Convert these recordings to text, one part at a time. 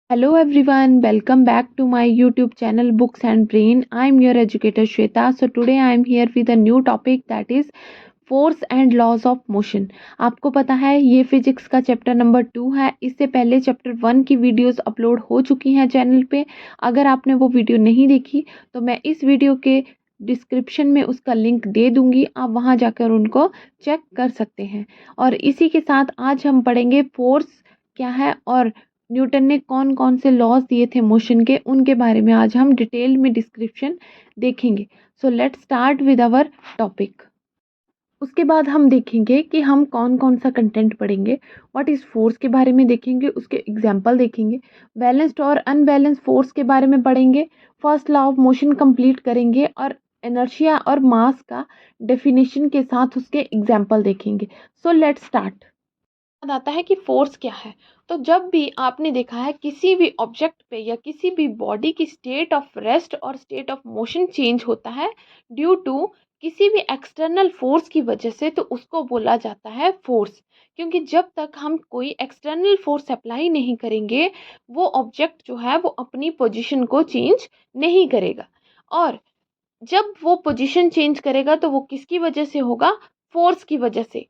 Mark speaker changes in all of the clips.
Speaker 1: Hello everyone, welcome back to my YouTube channel Books and Brain. I'm your educator Shweta. So today I'm here with a new topic that is force and laws of motion. आपको पता है ये physics का chapter number 2 है। इससे पहले chapter 1 की videos upload हो चुकी हैं चैनल पे। अगर आपने वो वीडियो नहीं देखी तो मैं इस वीडियो के डिस्क्रिप्शन में उसका लिंक दे दूंगी, आप वहां जाकर उनको चेक कर सकते हैं। और इसी के साथ आज हम पढ़ेंगे फोर्स क्या है और न्यूटन ने कौन कौन से लॉज दिए थे मोशन के, उनके बारे में आज हम डिटेल में डिस्क्रिप्शन देखेंगे। So let's start with our topic. उसके बाद हम देखेंगे कि हम कौन कौन सा कंटेंट पढ़ेंगे। व्हाट इज़ फोर्स के बारे में देखेंगे, उसके एग्जाम्पल देखेंगे। बैलेंस्ड और अनबैलेंस्ड फोर्स के बारे में पढ़ेंगे। First law of motion complete करेंगे और इनर्शिया और मास का डेफिनेशन के साथ उसके एग्जाम्पल देखेंगे। So let's start. आता है कि फोर्स क्या है। तो जब भी आपने देखा है किसी भी ऑब्जेक्ट पे या किसी भी बॉडी की स्टेट ऑफ रेस्ट और स्टेट ऑफ मोशन चेंज होता है ड्यू टू किसी भी एक्सटर्नल फोर्स की वजह से, तो उसको बोला जाता है फोर्स। क्योंकि जब तक हम कोई एक्सटर्नल फोर्स अप्लाई नहीं करेंगे वो ऑब्जेक्ट जो है वो अपनी पोजीशन को चेंज नहीं करेगा। और जब वो पोजीशन चेंज करेगा तो वो किसकी वजह से होगा? फोर्स की वजह से।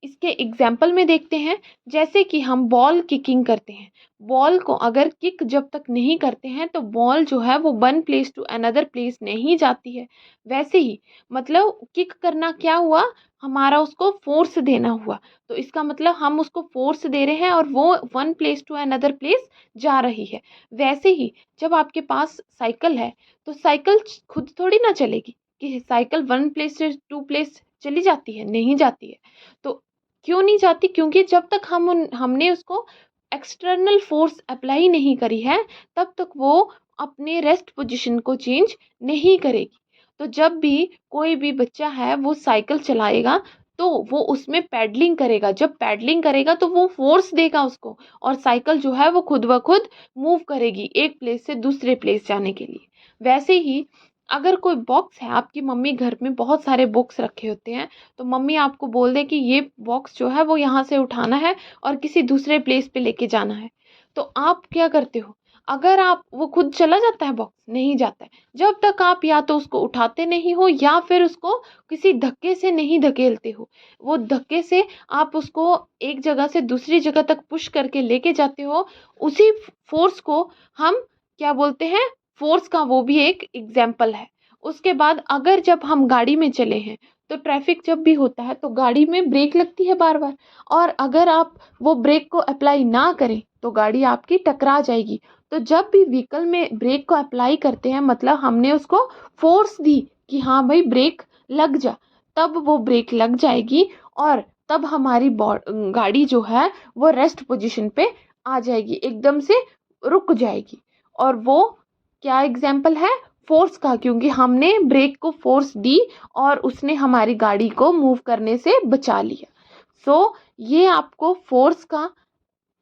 Speaker 1: इसके एग्जाम्पल में देखते हैं। जैसे कि हम बॉल किकिंग करते हैं, बॉल को अगर किक जब तक नहीं करते हैं तो बॉल जो है वो one place to another place नहीं जाती है। वैसे ही मतलब किक करना क्या हुआ, हमारा उसको फोर्स देना हुआ। तो इसका मतलब हम उसको फोर्स दे रहे हैं और वो one place to another place जा रही है। वैसे ही जब आपके पास साइकिल है तो साइकिल खुद थोड़ी ना चलेगी कि साइकिल वन प्लेस से टू प्लेस चली जाती है, नहीं जाती है। तो क्यों नहीं जाती? क्योंकि जब तक हमने उसको एक्सटर्नल फोर्स अप्लाई नहीं करी है तब तक वो अपने रेस्ट पोजीशन को चेंज नहीं करेगी। तो जब भी कोई भी बच्चा है वो साइकिल चलाएगा तो वो उसमें पैडलिंग करेगा। जब पैडलिंग करेगा तो वो फोर्स देगा उसको और साइकिल जो है वो खुद ब खुद मूव करेगी एक प्लेस से दूसरे प्लेस जाने के लिए। वैसे ही अगर कोई बॉक्स है, आपकी मम्मी घर में बहुत सारे बॉक्स रखे होते हैं, तो मम्मी आपको बोल दे कि ये बॉक्स जो है वो यहाँ से उठाना है और किसी दूसरे प्लेस पे लेके जाना है, तो आप क्या करते हो? अगर आप वो खुद चला जाता है बॉक्स? नहीं जाता है। जब तक आप या तो उसको उठाते नहीं हो या फिर उसको किसी धक्के से नहीं धकेलते हो। वो धक्के से आप उसको एक जगह से दूसरी जगह तक पुश करके लेके जाते हो। उसी फोर्स को हम क्या बोलते हैं? फोर्स का वो भी एक एग्जाम्पल है। उसके बाद अगर जब हम गाड़ी में चले हैं तो ट्रैफिक जब भी होता है तो गाड़ी में ब्रेक लगती है बार बार, और अगर आप वो ब्रेक को अप्लाई ना करें तो गाड़ी आपकी टकरा जाएगी। तो जब भी व्हीकल में ब्रेक को अप्लाई करते हैं मतलब हमने उसको फोर्स दी कि हाँ भाई ब्रेक लग जा, तब वो ब्रेक लग जाएगी और तब हमारी गाड़ी जो है वो रेस्ट पोजीशन पे आ जाएगी, एकदम से रुक जाएगी। और वो क्या एग्जाम्पल है? फोर्स का, क्योंकि हमने ब्रेक को फोर्स दी और उसने हमारी गाड़ी को मूव करने से बचा लिया। ये आपको फोर्स का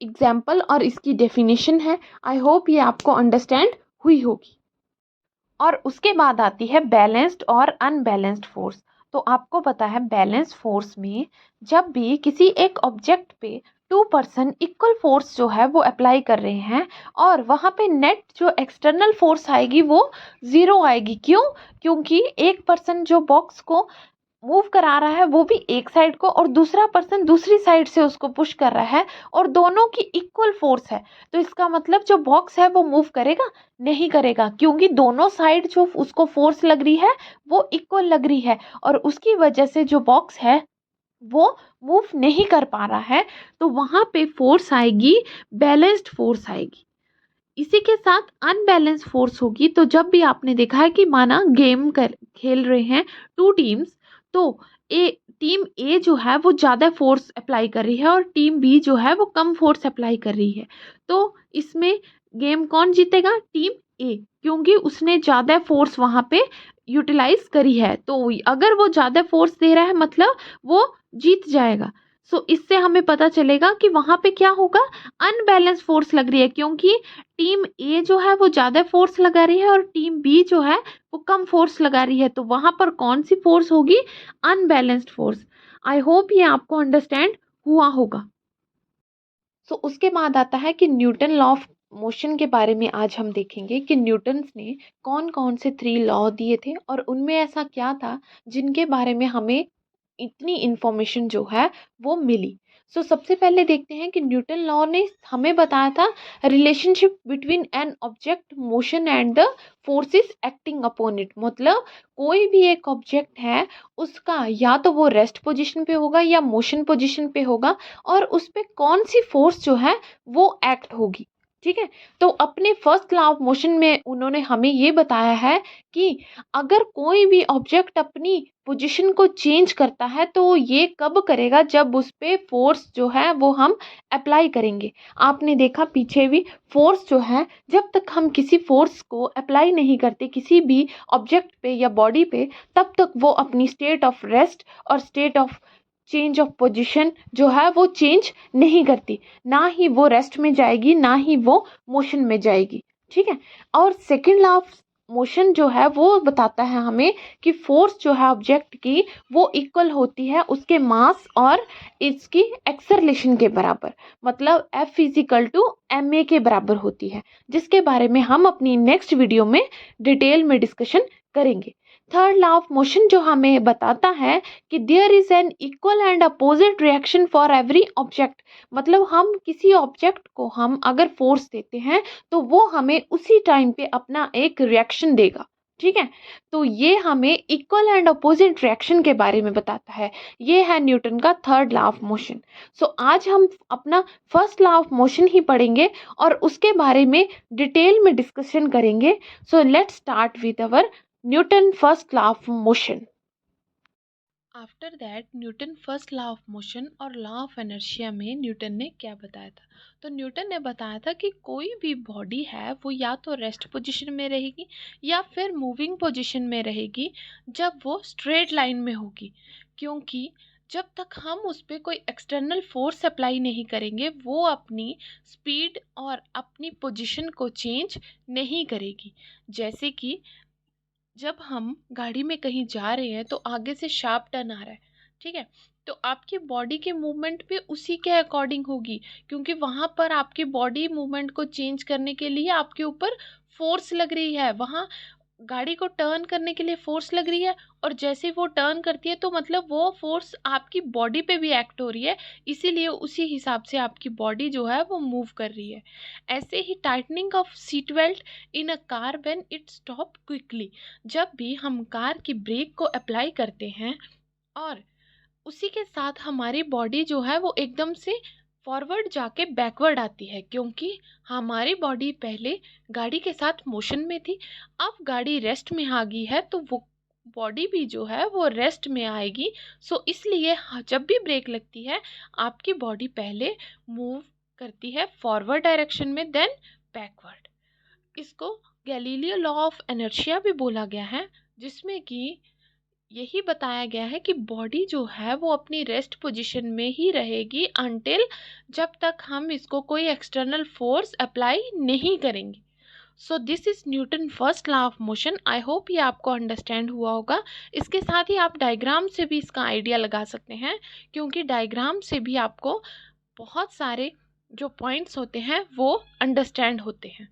Speaker 1: एग्जाम्पल और इसकी डेफिनेशन है। आई होप ये आपको अंडरस्टैंड हुई होगी। और उसके बाद आती है बैलेंस्ड और अनबैलेंस्ड फोर्स। तो आपको पता है बैलेंस फोर्स में जब भी किसी एक ऑब्जेक्ट पे टू पर्सन इक्वल फोर्स जो है वो अप्लाई कर रहे हैं और वहाँ पे नेट जो एक्सटर्नल फोर्स आएगी वो ज़ीरो आएगी। क्यों? क्योंकि एक पर्सन जो बॉक्स को मूव करा रहा है वो भी एक साइड को और दूसरा पर्सन दूसरी साइड से उसको पुश कर रहा है और दोनों की इक्वल फोर्स है। तो इसका मतलब जो बॉक्स है वो मूव करेगा? नहीं करेगा, क्योंकि दोनों साइड जो उसको फोर्स लग रही है वो इक्वल लग रही है और उसकी वजह से जो बॉक्स है वो मूव नहीं कर पा रहा है। तो वहां पे फोर्स आएगी, बैलेंस्ड फोर्स आएगी। इसी के साथ अनबैलेंस फोर्स होगी। तो जब भी आपने देखा है कि माना गेम कर खेल रहे हैं टू टीम्स, तो टीम ए जो है वो ज़्यादा फोर्स अप्लाई कर रही है और टीम बी जो है वो कम फोर्स अप्लाई कर रही है। तो इसमें गेम कौन जीतेगा? टीम ए, क्योंकि उसने ज़्यादा फोर्स वहाँ पे यूटिलाइज करी है। तो अगर वो ज़्यादा फोर्स दे रहा है मतलब वो जीत जाएगा। इससे हमें पता चलेगा कि वहाँ पे क्या होगा? अनबैलेंस फोर्स लग रही है, क्योंकि टीम ए जो है वो ज़्यादा फोर्स लगा रही है और टीम बी जो है वो कम फोर्स लगा रही है। तो वहाँ पर कौन सी फोर्स होगी? Unbalanced force. आई होप ये आपको अंडरस्टैंड हुआ होगा। उसके बाद आता है कि न्यूटन लॉ ऑफ मोशन के बारे में आज हम देखेंगे कि न्यूटन्स ने कौन कौन से 3 लॉ दिए थे और उनमें ऐसा क्या था जिनके बारे में हमें इतनी इन्फॉर्मेशन जो है वो मिली। सबसे पहले देखते हैं कि न्यूटन लॉ ने हमें बताया था relationship between an object motion and the forces acting upon it. मतलब कोई भी एक ऑब्जेक्ट है, उसका या तो वो रेस्ट पोजीशन पे होगा या मोशन पोजीशन पे होगा, और उस पे कौन सी फोर्स जो है वो एक्ट होगी। ठीक है, तो अपने फर्स्ट लॉ ऑफ मोशन में उन्होंने हमें ये बताया है कि अगर कोई भी ऑब्जेक्ट अपनी पोजीशन को चेंज करता है तो ये कब करेगा, जब उस पे फोर्स जो है वो हम अप्लाई करेंगे। आपने देखा पीछे भी, फोर्स जो है, जब तक हम किसी फोर्स को अप्लाई नहीं करते किसी भी ऑब्जेक्ट पे या बॉडी पे, तब तक वो अपनी स्टेट ऑफ रेस्ट और state of change of position जो है वो चेंज नहीं करती। ना ही वो रेस्ट में जाएगी, ना ही वो मोशन में जाएगी। ठीक है, और सेकेंड लॉ ऑफ मोशन जो है वो बताता है हमें कि फोर्स जो है ऑब्जेक्ट की वो इक्वल होती है उसके मास और इसकी एक्सेलरेशन के बराबर। मतलब F इजिकल टू ma के बराबर होती है, जिसके बारे में हम अपनी नेक्स्ट वीडियो में डिटेल में डिस्कशन करेंगे। थर्ड लॉ ऑफ मोशन जो हमें बताता है कि there is an equal and opposite reaction for every object. मतलब हम किसी ऑब्जेक्ट को हम अगर फोर्स देते हैं तो वो हमें उसी टाइम पे अपना एक रिएक्शन देगा। ठीक है, तो ये हमें इक्वल एंड अपोजिट रिएक्शन के बारे में बताता है। ये है न्यूटन का थर्ड लॉ ऑफ मोशन। आज हम अपना फर्स्ट लॉ ऑफ मोशन ही पढ़ेंगे और उसके बारे में डिटेल में डिस्कशन करेंगे। Let's start with our Newton first law of motion. After that Newton first law of motion और लॉ ऑफ इनर्शिया में न्यूटन ने क्या बताया था? तो न्यूटन ने बताया था कि कोई भी बॉडी है वो या तो रेस्ट पोजीशन में रहेगी या फिर मूविंग पोजीशन में रहेगी जब वो स्ट्रेट लाइन में होगी। क्योंकि जब तक हम उस पर कोई एक्सटर्नल फोर्स अप्लाई नहीं करेंगे वो अपनी स्पीड और अपनी पोजीशन को चेंज नहीं करेगी। जैसे कि जब हम गाड़ी में कहीं जा रहे हैं तो आगे से शार्प टर्न आ रहा है, ठीक है, तो आपकी बॉडी के मूवमेंट भी उसी के अकॉर्डिंग होगी, क्योंकि वहां पर आपकी बॉडी मूवमेंट को चेंज करने के लिए आपके ऊपर फोर्स लग रही है। वहां गाड़ी को टर्न करने के लिए फोर्स लग रही है, और जैसे वो टर्न करती है तो मतलब वो फोर्स आपकी बॉडी पे भी एक्ट हो रही है, इसीलिए उसी हिसाब से आपकी बॉडी जो है वो मूव कर रही है। ऐसे ही tightening of seat belt in a car when it stop quickly. जब भी हम कार की ब्रेक को अप्लाई करते हैं और उसी के साथ हमारी बॉडी जो है वो एकदम से फॉरवर्ड जाके बैकवर्ड आती है, क्योंकि हमारी बॉडी पहले गाड़ी के साथ मोशन में थी, अब गाड़ी रेस्ट में आ गई है तो वो बॉडी भी जो है वो रेस्ट में आएगी। इसलिए जब भी ब्रेक लगती है आपकी बॉडी पहले मूव करती है फॉरवर्ड डायरेक्शन में, देन बैकवर्ड। इसको गैलीलियो लॉ ऑफ इनर्शिया भी बोला गया है, जिसमें कि यही बताया गया है कि बॉडी जो है वो अपनी रेस्ट पोजीशन में ही रहेगी अनटिल जब तक हम इसको कोई एक्सटर्नल फोर्स अप्लाई नहीं करेंगे। This is Newton first law of motion. I hope ये आपको अंडरस्टैंड हुआ होगा। इसके साथ ही आप डायग्राम से भी इसका आइडिया लगा सकते हैं, क्योंकि डायग्राम से भी आपको बहुत सारे जो पॉइंट्स होते हैं वो अंडरस्टैंड होते हैं।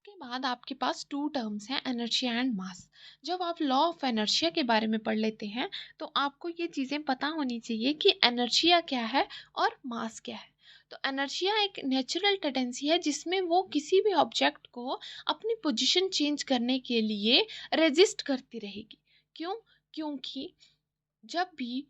Speaker 1: के बाद आपके पास 2 टर्म्स हैं, इनर्शिया एंड मास। जब आप लॉ ऑफ इनर्शिया के बारे में पढ़ लेते हैं तो आपको ये चीज़ें पता होनी चाहिए कि इनर्शिया क्या है और मास क्या है। तो इनर्शिया एक नेचुरल टेंडेंसी है जिसमें वो किसी भी ऑब्जेक्ट को अपनी पोजीशन चेंज करने के लिए रेजिस्ट करती रहेगी। क्यों? क्योंकि जब भी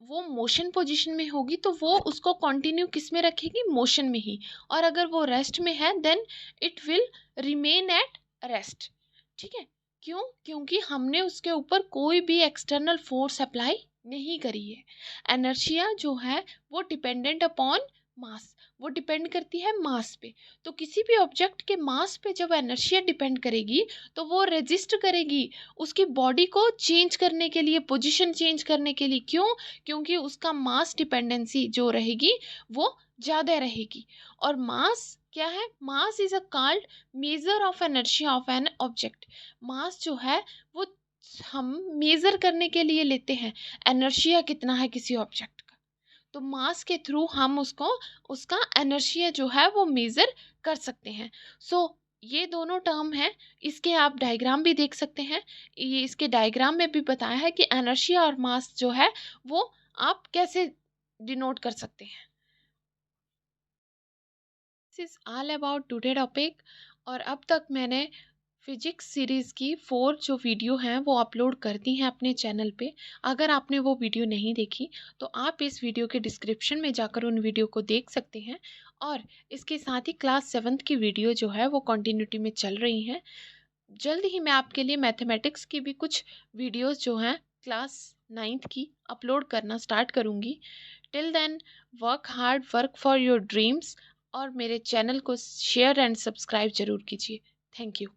Speaker 1: वो मोशन पोजीशन में होगी तो वो उसको कंटिन्यू किस में रखेगी? मोशन में ही। और अगर वो रेस्ट में है then it will remain at rest. ठीक है, क्यों? क्योंकि हमने उसके ऊपर कोई भी एक्सटर्नल फोर्स अप्लाई नहीं करी है। एनर्शिया जो है वो डिपेंडेंट अपॉन मास, वो डिपेंड करती है मास पे। तो किसी भी ऑब्जेक्ट के मास पे जब एनर्शिया डिपेंड करेगी तो वो रेजिस्ट करेगी उसकी बॉडी को चेंज करने के लिए, पोजीशन चेंज करने के लिए। क्यों? क्योंकि उसका मास डिपेंडेंसी जो रहेगी वो ज़्यादा रहेगी। और मास क्या है? Mass is a called measure of inertia of an object. Mass जो है वो हम मेजर करने के लिए लेते हैं इनर्शिया कितना है किसी ऑब्जेक्ट का, तो मास के थ्रू हम उसको उसका इनर्शिया जो है वो मेजर कर सकते हैं। सो ये दोनों टर्म हैं, इसके आप डायग्राम भी देख सकते हैं। ये इसके डायग्राम में भी बताया है कि इनर्शिया और मास जो है वो आप कैसे डिनोट कर सकते हैं। This is all about today topic. और अब तक मैंने फिजिक्स सीरीज़ की 4 जो वीडियो हैं वो अपलोड कर दी हैं अपने चैनल पे। अगर आपने वो वीडियो नहीं देखी तो आप इस वीडियो के डिस्क्रिप्शन में जाकर उन वीडियो को देख सकते हैं। और इसके साथ ही क्लास 7th की वीडियो जो है वो कंटिन्यूटी में चल रही हैं। जल्द ही मैं आपके लिए मैथमेटिक्स की भी कुछ वीडियोस जो हैं क्लास 9th की अपलोड करना स्टार्ट करूँगी। Till then, work hard, work for your dreams. और मेरे चैनल को शेयर एंड सब्सक्राइब ज़रूर कीजिए। Thank you.